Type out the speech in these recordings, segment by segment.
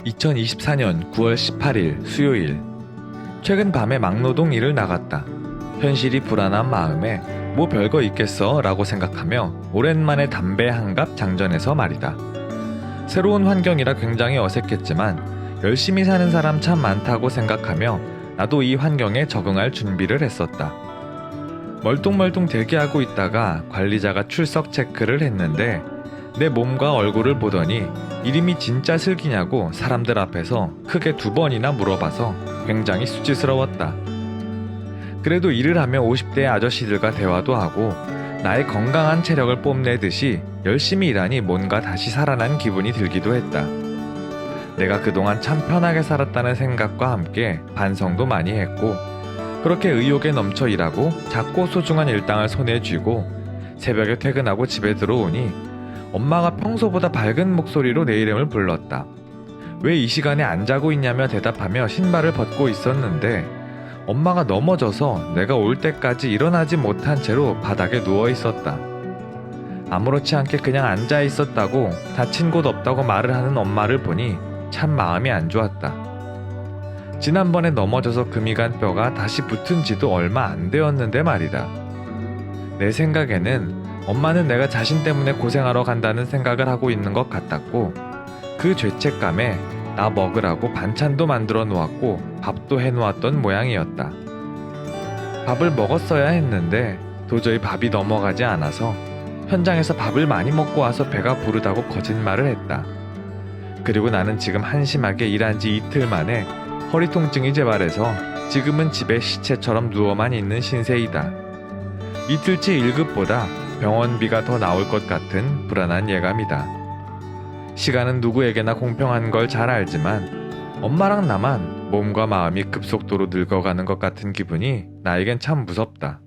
2024년 9월 18일 수요일. 최근 밤에 막노동 일을 나갔다. 현실이 불안한 마음에 뭐 별거 있겠어 라고 생각하며 오랜만에 담배 한 갑 장전해서 말이다. 새로운 환경이라 굉장히 어색했지만 열심히 사는 사람 참 많다고 생각하며 나도 이 환경에 적응할 준비를 했었다. 멀뚱멀뚱 대기하고 있다가 관리자가 출석 체크를 했는데 내 몸과 얼굴을 보더니 이름이 진짜 슬기냐고 사람들 앞에서 크게 2번이나 물어봐서 굉장히 수치스러웠다. 그래도 일을 하며 50대 아저씨들과 대화도 하고 나의 건강한 체력을 뽐내듯이 열심히 일하니 뭔가 다시 살아난 기분이 들기도 했다. 내가 그동안 참 편하게 살았다는 생각과 함께 반성도 많이 했고 그렇게 의욕에 넘쳐 일하고 작고 소중한 일당을 손에 쥐고 새벽에 퇴근하고 집에 들어오니 엄마가 평소보다 밝은 목소리로 내 이름을 불렀다. 왜 이 시간에 안 자고 있냐며 대답하며 신발을 벗고 있었는데 엄마가 넘어져서 내가 올 때까지 일어나지 못한 채로 바닥에 누워 있었다. 아무렇지 않게 그냥 앉아 있었다고 다친 곳 없다고 말을 하는 엄마를 보니 참 마음이 안 좋았다. 지난번에 넘어져서 금이 간 뼈가 다시 붙은 지도 얼마 안 되었는데 말이다. 내 생각에는 엄마는 내가 자신 때문에 고생하러 간다는 생각을 하고 있는 것 같았고 그 죄책감에 나 먹으라고 반찬도 만들어 놓았고 밥도 해놓았던 모양이었다. 밥을 먹었어야 했는데 도저히 밥이 넘어가지 않아서 현장에서 밥을 많이 먹고 와서 배가 부르다고 거짓말을 했다. 그리고 나는 지금 한심하게 일한 지 이틀 만에 허리 통증이 재발해서 지금은 집에 시체처럼 누워만 있는 신세이다. 이틀치 1급보다 병원비가 더 나올 것 같은 불안한 예감이다. 시간은 누구에게나 공평한 걸 잘 알지만 엄마랑 나만 몸과 마음이 급속도로 늙어가는 것 같은 기분이 나에겐 참 무섭다.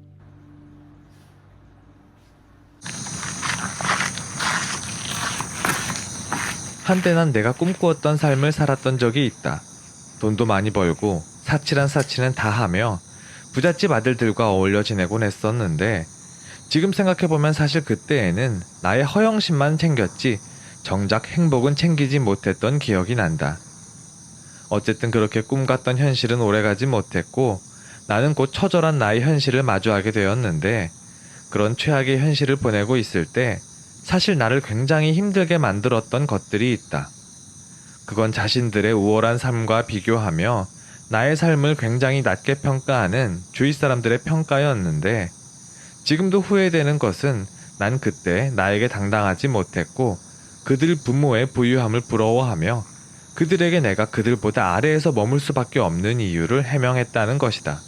한때 난 내가 꿈꾸었던 삶을 살았던 적이 있다. 돈도 많이 벌고 사치란 사치는 다 하며 부잣집 아들들과 어울려 지내곤 했었는데 지금 생각해보면 사실 그때에는 나의 허영심만 챙겼지 정작 행복은 챙기지 못했던 기억이 난다. 어쨌든 그렇게 꿈같던 현실은 오래가지 못했고 나는 곧 처절한 나의 현실을 마주하게 되었는데 그런 최악의 현실을 보내고 있을 때 사실 나를 굉장히 힘들게 만들었던 것들이 있다. 그건 자신들의 우월한 삶과 비교하며 나의 삶을 굉장히 낮게 평가하는 주위 사람들의 평가였는데 지금도 후회되는 것은 난 그때 나에게 당당하지 못했고 그들 부모의 부유함을 부러워하며 그들에게 내가 그들보다 아래에서 머물 수밖에 없는 이유를 해명했다는 것이다.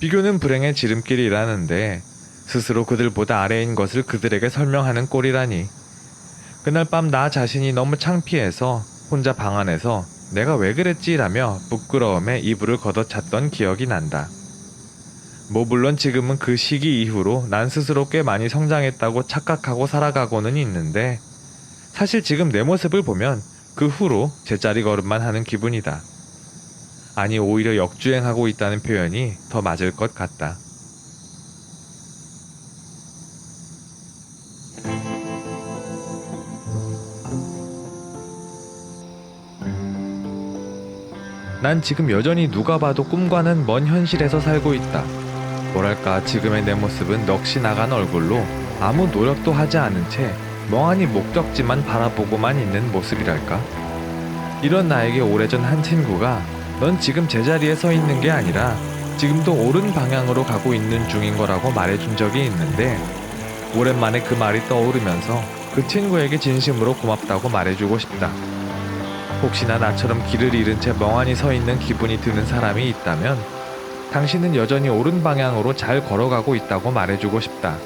비교는 불행의 지름길이라는데 스스로 그들보다 아래인 것을 그들에게 설명하는 꼴이라니. 그날 밤 나 자신이 너무 창피해서 혼자 방 안에서 내가 왜 그랬지라며 부끄러움에 이불을 걷어찼던 기억이 난다. 뭐 물론 지금은 그 시기 이후로 난 스스로 꽤 많이 성장했다고 착각하고 살아가고는 있는데 사실 지금 내 모습을 보면 그 후로 제자리 걸음만 하는 기분이다. 아니 오히려 역주행하고 있다는 표현이 더 맞을 것 같다. 난 지금 여전히 누가 봐도 꿈과는 먼 현실에서 살고 있다. 뭐랄까 지금의 내 모습은 넋이 나간 얼굴로 아무 노력도 하지 않은 채 멍하니 목적지만 바라보고만 있는 모습이랄까. 이런 나에게 오래전 한 친구가 넌 지금 제자리에 서 있는 게 아니라 지금도 옳은 방향으로 가고 있는 중인 거라고 말해준 적이 있는데 오랜만에 그 말이 떠오르면서 그 친구에게 진심으로 고맙다고 말해주고 싶다. 혹시나 나처럼 길을 잃은 채 멍하니 서 있는 기분이 드는 사람이 있다면 당신은 여전히 옳은 방향으로 잘 걸어가고 있다고 말해주고 싶다.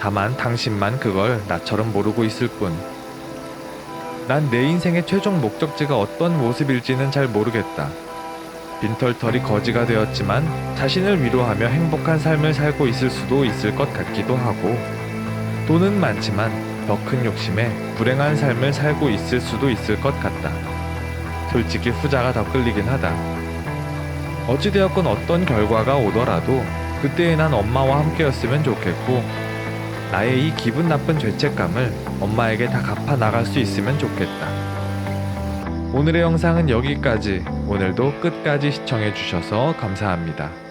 다만 당신만 그걸 나처럼 모르고 있을 뿐. 난 내 인생의 최종 목적지가 어떤 모습일지는 잘 모르겠다. 빈털털이 거지가 되었지만 자신을 위로하며 행복한 삶을 살고 있을 수도 있을 것 같기도 하고 돈은 많지만 더 큰 욕심에 불행한 삶을 살고 있을 수도 있을 것 같다. 솔직히 후자가 더 끌리긴 하다. 어찌되었건 어떤 결과가 오더라도 그때의 난 엄마와 함께였으면 좋겠고 나의 이 기분 나쁜 죄책감을 엄마에게 다 갚아 나갈 수 있으면 좋겠다. 오늘의 영상은 여기까지. 오늘도 끝까지 시청해 주셔서 감사합니다.